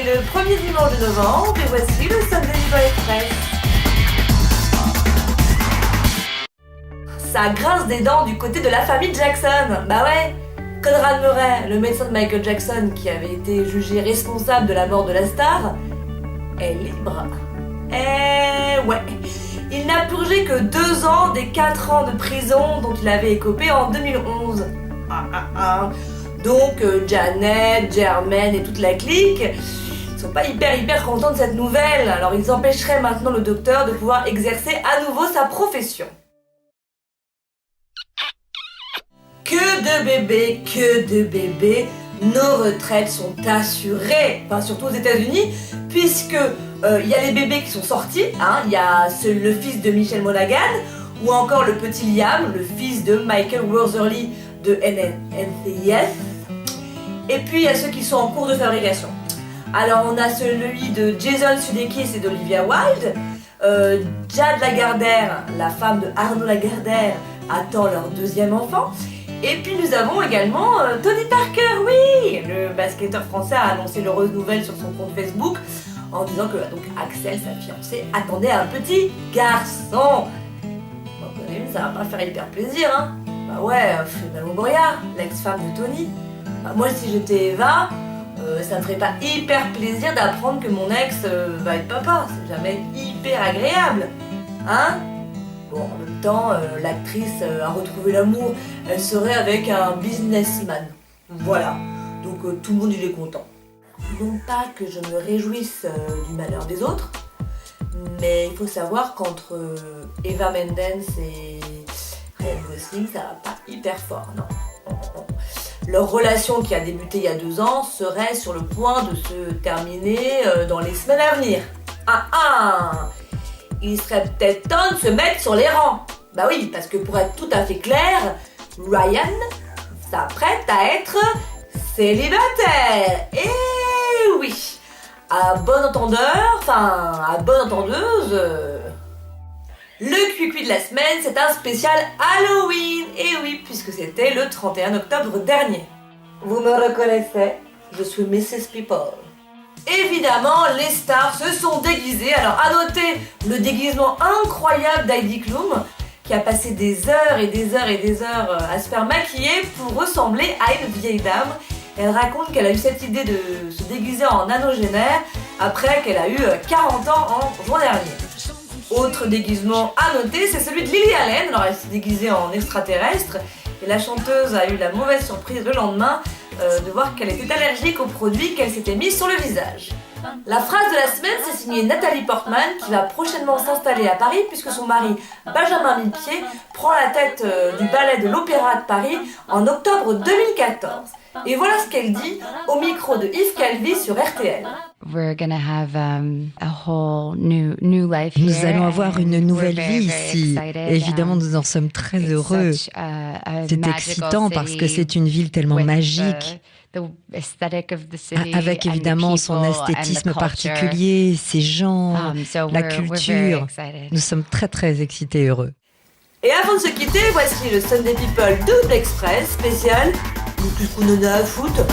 le premier dimanche de novembre et voici le Sunday People Express. Ça grince des dents du côté de la famille Jackson. Bah ouais, Conrad Murray, le médecin de Michael Jackson qui avait été jugé responsable de la mort de la star, est libre. Eh ouais, il n'a purgé que 2 ans des 4 ans de prison dont il avait écopé en 2011. Donc Janet, Jermaine et toute la clique, ils sont pas hyper contents de cette nouvelle. Alors ils empêcheraient maintenant le docteur de pouvoir exercer à nouveau sa profession. Que de bébés, nos retraites sont assurées, enfin surtout aux États-Unis, puisque il y a les bébés qui sont sortis, il y a le fils de Michelle Monaghan, ou encore le petit Liam, le fils de Michael Wortherly de NCIS, et puis il y a ceux qui sont en cours de fabrication. Alors on a celui de Jason Sudeikis et d'Olivia Wilde, Jade Lagardère, la femme de Arnaud Lagardère, attend leur 2e enfant. Et puis nous avons également Tony Parker, oui, le basketteur français a annoncé l'heureuse nouvelle sur son compte Facebook en disant que donc Axel, sa fiancée, attendait un petit garçon. Bon, ça va pas faire hyper plaisir, hein. Bah ouais, Eva Longoria, l'ex-femme de Tony. Bah, moi si j'étais Eva, ça me ferait pas hyper plaisir d'apprendre que mon ex va être papa. C'est jamais hyper agréable, hein. Bon, en même temps, l'actrice a retrouvé l'amour, elle serait avec un businessman. Voilà, donc tout le monde il est content. Non pas que je me réjouisse du malheur des autres, mais il faut savoir qu'entre Eva Mendes et Ryan Gosling, ça va pas hyper fort, non. Leur relation qui a débuté il y a 2 ans serait sur le point de se terminer dans les semaines à venir. Il serait peut-être temps de se mettre sur les rangs. Bah oui, parce que pour être tout à fait clair, Ryan s'apprête à être célibataire. Et oui, à bon entendeur, à bonne entendeuse, le cuicui de la semaine, c'est un spécial Halloween. Et oui, puisque c'était le 31 octobre dernier. Vous me reconnaissez, je suis Mrs. People. Évidemment, les stars se sont déguisées. Alors, à noter le déguisement incroyable d'Heidi Klum, qui a passé des heures et des heures à se faire maquiller pour ressembler à une vieille dame. Elle raconte qu'elle a eu cette idée de se déguiser en anogénaire après qu'elle a eu 40 ans en juin dernier. Autre déguisement à noter, c'est celui de Lily Allen. Alors, elle s'est déguisée en extraterrestre et la chanteuse a eu la mauvaise surprise le lendemain de voir qu'elle était allergique aux produits qu'elle s'était mis sur le visage. La phrase de la semaine, c'est signée Nathalie Portman qui va prochainement s'installer à Paris puisque son mari Benjamin Millepied prend la tête du ballet de l'Opéra de Paris en octobre 2014. Et voilà ce qu'elle dit au micro de Yves Calvi sur RTL. Nous allons avoir une nouvelle vie ici. Évidemment, nous en sommes très heureux. C'est excitant parce que c'est une ville tellement magique, avec évidemment son esthétisme particulier, ses gens, la culture. Nous sommes très excités et heureux. Et avant de se quitter, voici le Sunday People Double Express spécial. Qu'est-ce qu'on en a à foutre ?